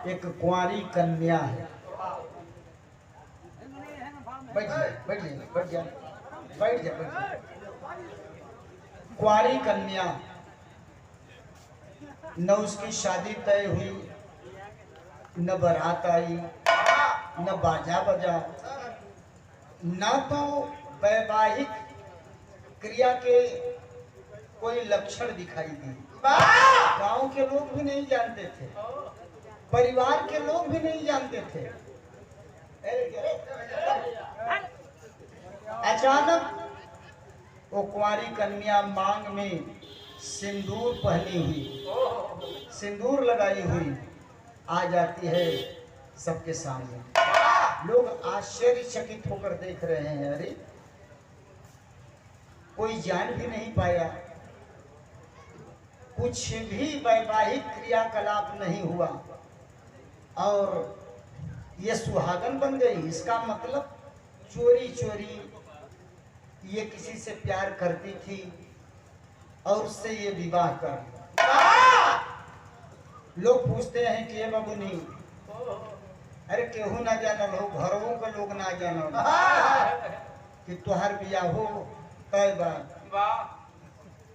एक कुंवारी कन्या है। बैठ जा। कुंवारी कन्या, न उसकी शादी तय हुई, न बारात आई, न बाजा बजा, न तो वैवाहिक क्रिया के कोई लक्षण दिखाई दिए। गांव के लोग भी नहीं जानते थे, परिवार के लोग भी नहीं जानते थे। अचानक वो कुंवारी कन्या मांग में सिंदूर पहनी हुई, सिंदूर लगाई हुई आ जाती है सबके सामने। लोग आश्चर्यचकित होकर देख रहे हैं। अरे कोई जान भी नहीं पाया, कुछ भी वैवाहिक क्रियाकलाप नहीं हुआ और ये सुहागन बन गई। इसका मतलब चोरी चोरी ये किसी से प्यार करती थी और उससे ये विवाह कर। लोग पूछते हैं कि ये बबुनी, अरे केहू ना जानल हो, घरों का लोग ना जानल कि तुहार बियाह हो कई बार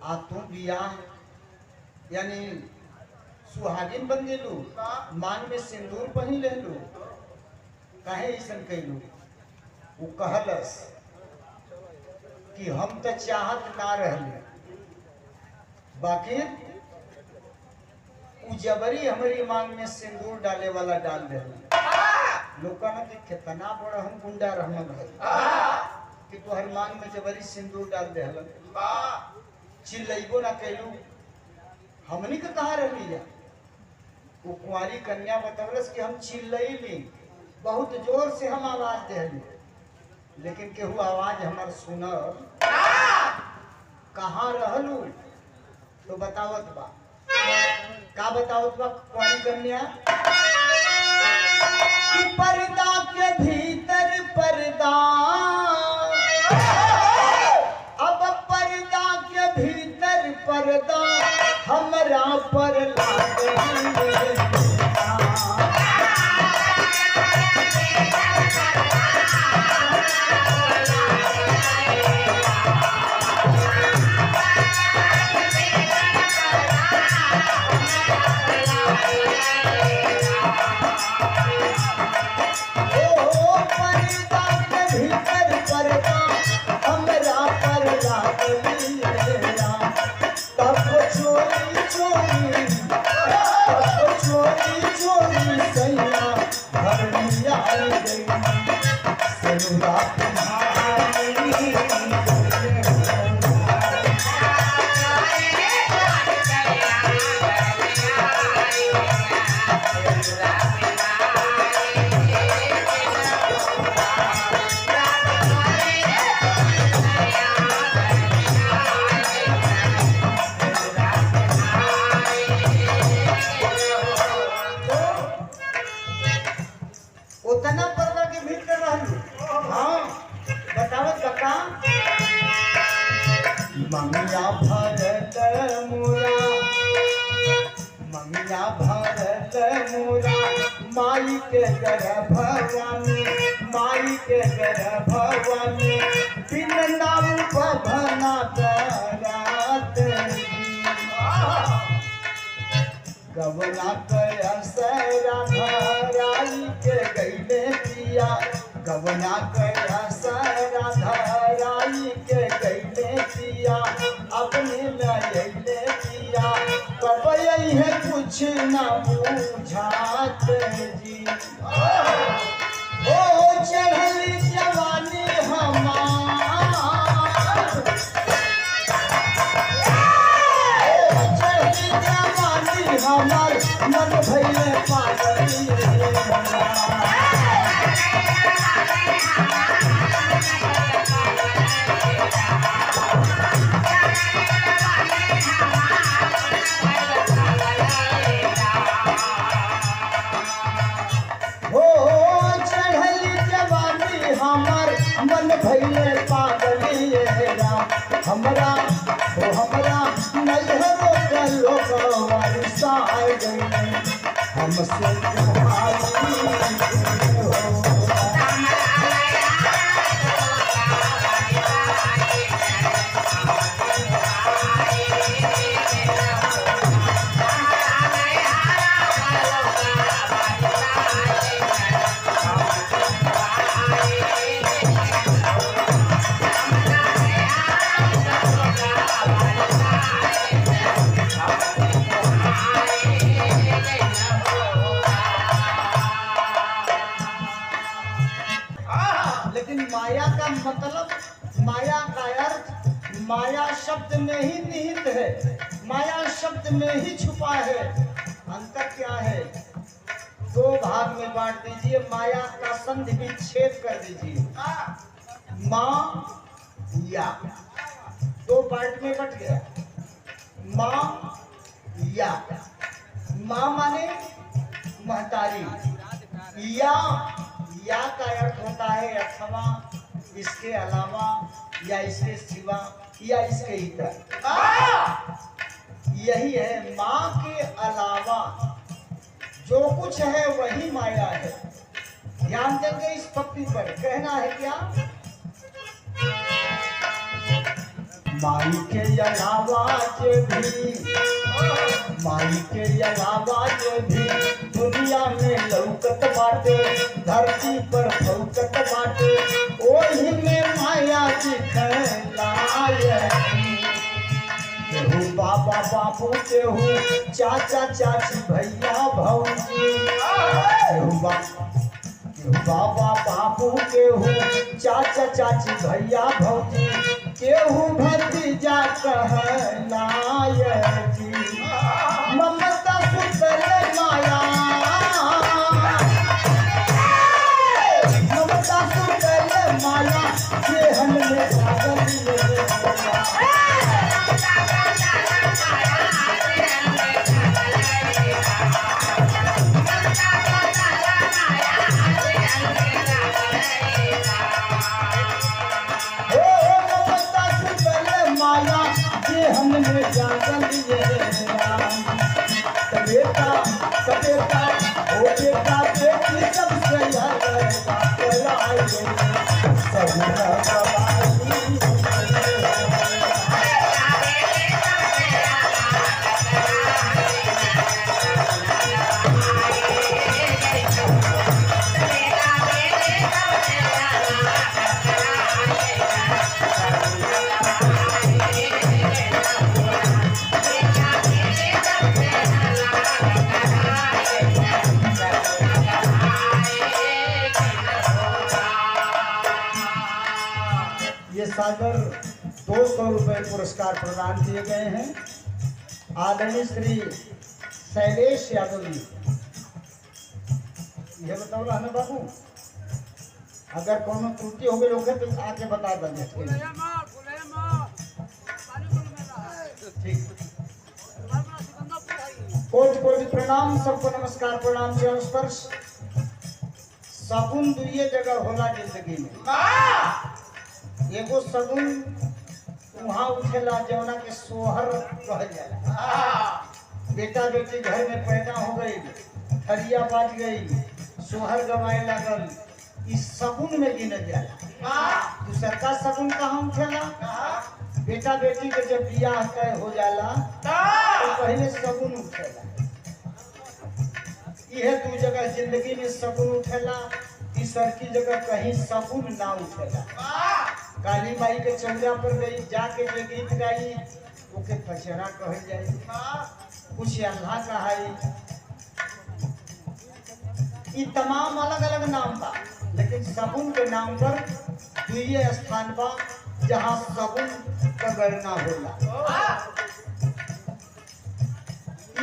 आ तू बियाह यानी सुहागिन बन गेलू, मांग में सिंदूर पहन लेलू, काहे ऐसन कैलू? वो कहलस कि हम तो चाहत ना रहले, बाकी उ जबरी हमारी मांग में सिंदूर डाले वाला डाल दे। लोग कहना कि कितना बड़ा हम गुंडा रहना भाई कि तोहर मांग में जबरी सिंदूर डाल दे। चिल्लैबो ना कैलू, हमनी के कहा रही जा। वो कुंवारी कन्या बतौलस कि हम चिल्लैली, बहुत जोर से हम आवाज देली, लेकिन केहू आवाज हमार सुनल। कहाँ रहलू तो बतावत बा, का बतावत बा कुंवारी कन्या कि पर्दा के भीतर पर्दा, अब पर्दा के भीतर पर्दा हमरा पर लागे। उतना पर्दा के भीतर रहलू। हाँ बतावत बका मंगिया भरत मुरा, मंगिया भरत मुरा, माई के गर्भवानी, माई के गर्भवानी, बिन नाम बभना करात। गवना कया सरा धराई के गईले पिया, गवना कया सरा धराई के गईले पिया, अपने लयले पिया, कब यही है कुछ न बुझात जी। ओ चढ़ली जवानी हमार, चढ़ली जवानी हमार, मन भइले पागल। गुस्साए गई हमसे तुम्हारी हो। लेकिन माया का मतलब, माया का अर्थ माया शब्द में ही निहित है, माया शब्द में ही छुपा है। अंतर क्या है? दो भाग में बांट दीजिए, माया का संधि विच्छेद कर दीजिए। माँ या, दो पार्ट में बट गया। माँ या, माँ माने महतारी, या का अर्थ होता है अथवा, इसके अलावा, या इसके सिवा, या इसके इतर। यही है, माँ के अलावा जो कुछ है वही माया है। ध्यान देंगे इस पक्ति पर। कहना है क्या? माई के अलावा जो भी, माई के अलावा जो भी दुनिया में लौकत बाटे, धरती पर फौकत बाटे, ओही में माया दिखलाए। केहू बाबा बाबू, केहू चाचा चाची भैया भौजी, केहू बाबा बाबू, केहू चाचा चाची भैया भौजी, केहू भतीजा कहलाए जी। ममता सुतल माया, ममता सुतल माया, जेहन में जागल माया, जेहन में जागल बेटा बेटा ओ बेटा बेटी सबसे सागर 200 रुपए पुरस्कार प्रदान किए गए हैं आदरणीय श्री शैलेश यादव जी। यह बताओ ना बाबू, अगर कोनो त्रुटि हो गई होगे तो आके बता देंगे। ठीक, कोटि कोटि प्रणाम, सबको नमस्कार, प्रणाम से स्पर्श। सगुन दुइये जगह होला जिंदगी में। एगो सगुन वहाँ उठेला जौना के सोहर कह जाला। बेटा बेटी घर में पैदा हो गई, थरिया बाज गई, सोहर गवाए लागल, इस सगुन में गिन जाला। दूसर का सगुन कहाँ उठेला? बेटा बेटी के जब बियाह तय हो जाला तो पहले सगुन उठेला। यह दू जगह जिंदगी में सगुन उठेला, तीसर की जगह कहीं सगुन ना उठेला। काली माई के चौरा पर गई, जाके जो गीत गाई ओके पचरा कह जाए, कुछ अल्लाह कहाई। ये तमाम अलग अलग नाम बा, लेकिन सगुन के नाम पर दुइये स्थान बा जहाँ सगुन का गणना होला।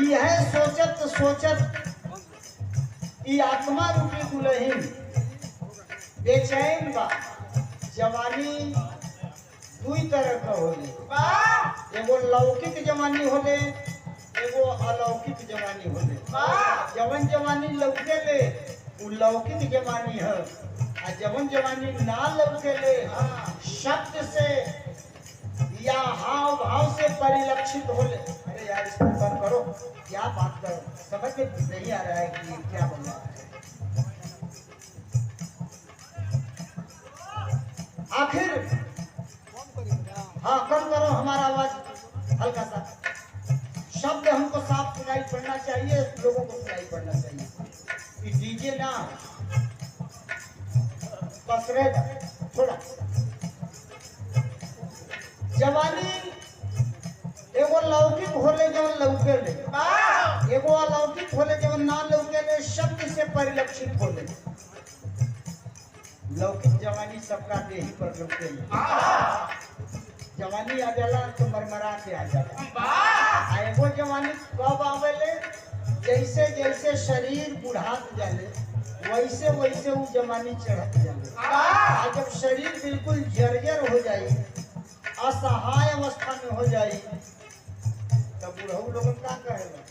यह सोचत सोचत ये आत्मा रूपी दुल्हन बेचैन बा। जवानी दुई तरह का होले, एगो लौकिक जवानी होले, एगो अलौकिक जवानी होले। जवन जवानी लौके ले वो लौकिक जवानी है, और जवन जवानी ना लौके ले शब्द से या हाव भाव से परिलक्षित होले। अरे यार इसको बंद करो। क्या बात कर, समझ में नहीं आ रहा है कि ये क्या बन रहा है। आखिर हाँ कम करो हमारा आवाज हल्का सा, शब्द हमको साफ सुनाई पड़ना चाहिए, लोगों को सुनाई पड़ना चाहिए। डीजे ना बस रहेगा थोड़ा। जवानी एगो लौकिक होले जो लौके ले, एगो अलौकिक होले जो ना लौके ले, शब्द से परिलक्षित होले। लौकिक जवानी सबका देही पर लौके ले, जवानी आ जाला तो मरमरा के आ जाला। एगो जवानी कब आवेले, जैसे जैसे शरीर बुढ़ात जाले वैसे वैसे वो जवानी चढ़त जाले। जब शरीर बिल्कुल जर्जर हो जाए, असहाय अवस्था में हो जाए, तब बुढ़ऊ लोग क्या कहेगा।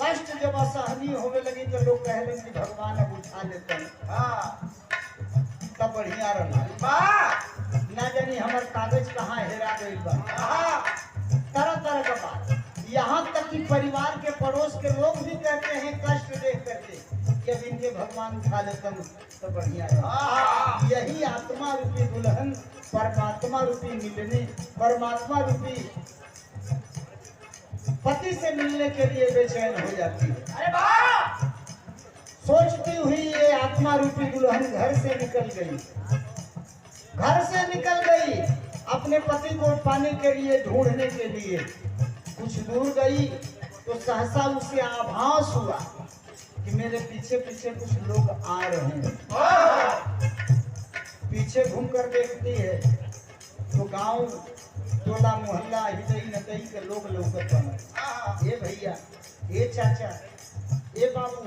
कष्ट जब असहनीय होने लगी तो लोग कहेंगे कि भगवान अब उठा लेते हैं, तब बढ़िया रहा। ना जानी हमार कागज कहाँ हेरा गई बा, तरह तरह का बात। यहाँ तक कि परिवार के पड़ोस के लोग भी कहते हैं कष्ट देख करके कि अब इनके भगवान उठा लेते हैं तो बढ़िया रहा। यही आत्मा रूपी दुल्हन परमात्मा रूपी मिलने, परमात्मा रूपी पति से मिलने के लिए बेचैन हो जाती है। अरे वाह! सोचती हुई ये आत्मा रूपी दुल्हन घर से निकल गई, घर से निकल गई अपने पति को पाने के लिए, ढूंढने के लिए। कुछ दूर गई तो सहसा उसे आभास हुआ कि मेरे पीछे पीछे कुछ लोग आ रहे हैं। पीछे घूमकर देखती है तो गांव टोला मोहल्ला हितई नतई के लोग लौकत बना। ये भैया, ये चाचा, ये बाबू,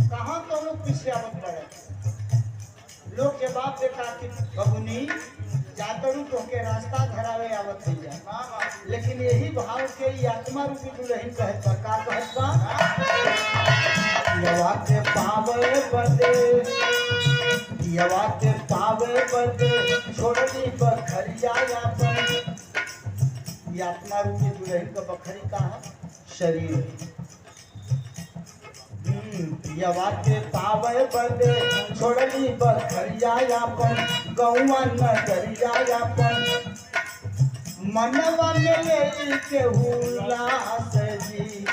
कहाँ तो लोग पीछे आवत पड़े। लोग जवाब देता कि बबुनी जातरू तो के रास्ता धरावे आवत भैया। लेकिन यही भाव के आत्मा रूपी दुल्हन कहत बा, का कहत बा, यवा के पावे बदे, यवा के पावे बदे छोड़नी बखरिया यापन। ये आत्मा रूपी दुल्हन का बखरी का है शरीर। यवा के पावे बदे छोड़नी बखरिया यापन, गौवा नगरिया यापन। मनवा में ले के उल्लास जी,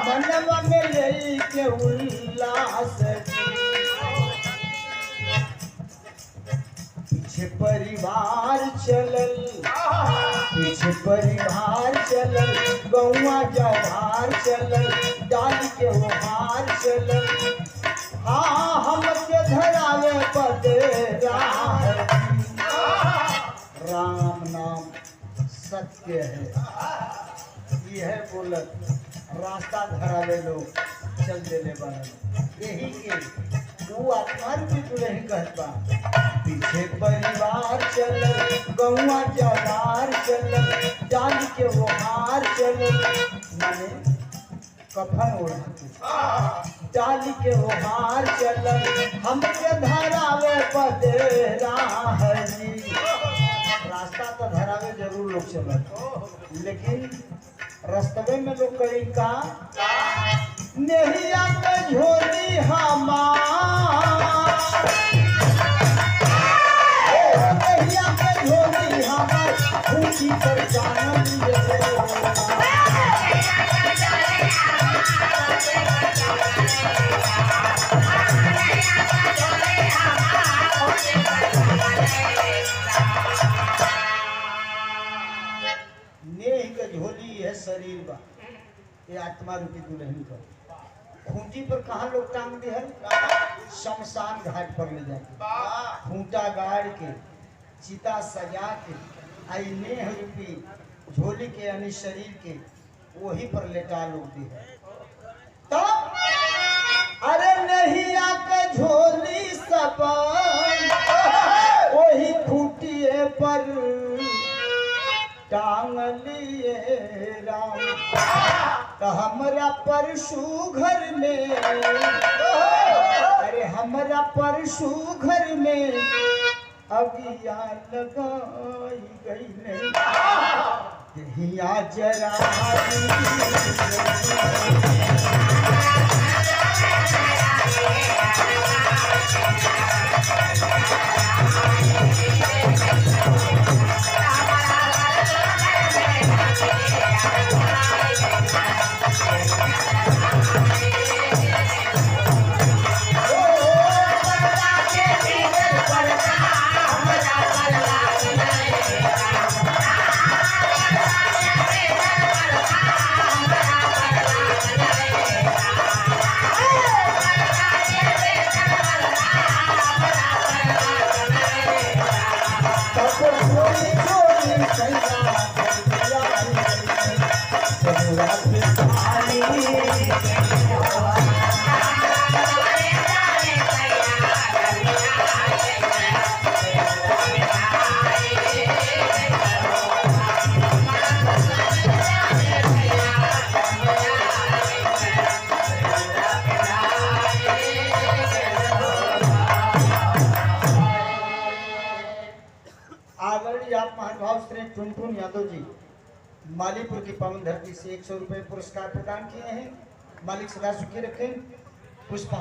मनवा में ले के उल्लास जी। पीछे परिवार चलल, पीछे परिवार चलल, गौवा जवार चलल, डाल के वो हार चलल। हाँ हमके धरावे पदे राम नाम सत्य है। यह बोलत रास्ता धरावे लोग चल देने वाले। यही के वो आत्मा रूपी दुल्हन कहता, पीछे परिवार चलल, गौवा जवार चलल, डाल के वो हार चलल। माने कफन ओढ़ा डाल के वो हार चलल, हमके धरावे पदेरा हरी। रास्ता तो धरावे जरूर लोग चलल, लेकिन रास्ते में लोग कहीं का नहीं आके झोली हमार, नहीं आके झोली हमार, ऊंची पर जानम झोली है शरीर बा। ये आत्मा रूपी दुल्हन का खूंटी पर कहाँ लोग टांग दे है, शमशान घाट पर ले जाके खूंटा गाड़ के चिता सजा के आई नेह रूपी झोली के यानी शरीर के वही पर लेटा लोग दे है। तो अरे नहीं आके झोली सब वही खूंटिए पर टांग लिए राम। तो हमरा परशु घर में, अरे हमरा परशु घर में अगिया लगाई गई नहीं, हिया जरा आप महानुभाव श्री टुनटुन यादव जी मालीपुर की पावन धरती से 100 रुपए पुरस्कार प्रदान किए हैं। मालिक सदा सुखी रखें। पुष्प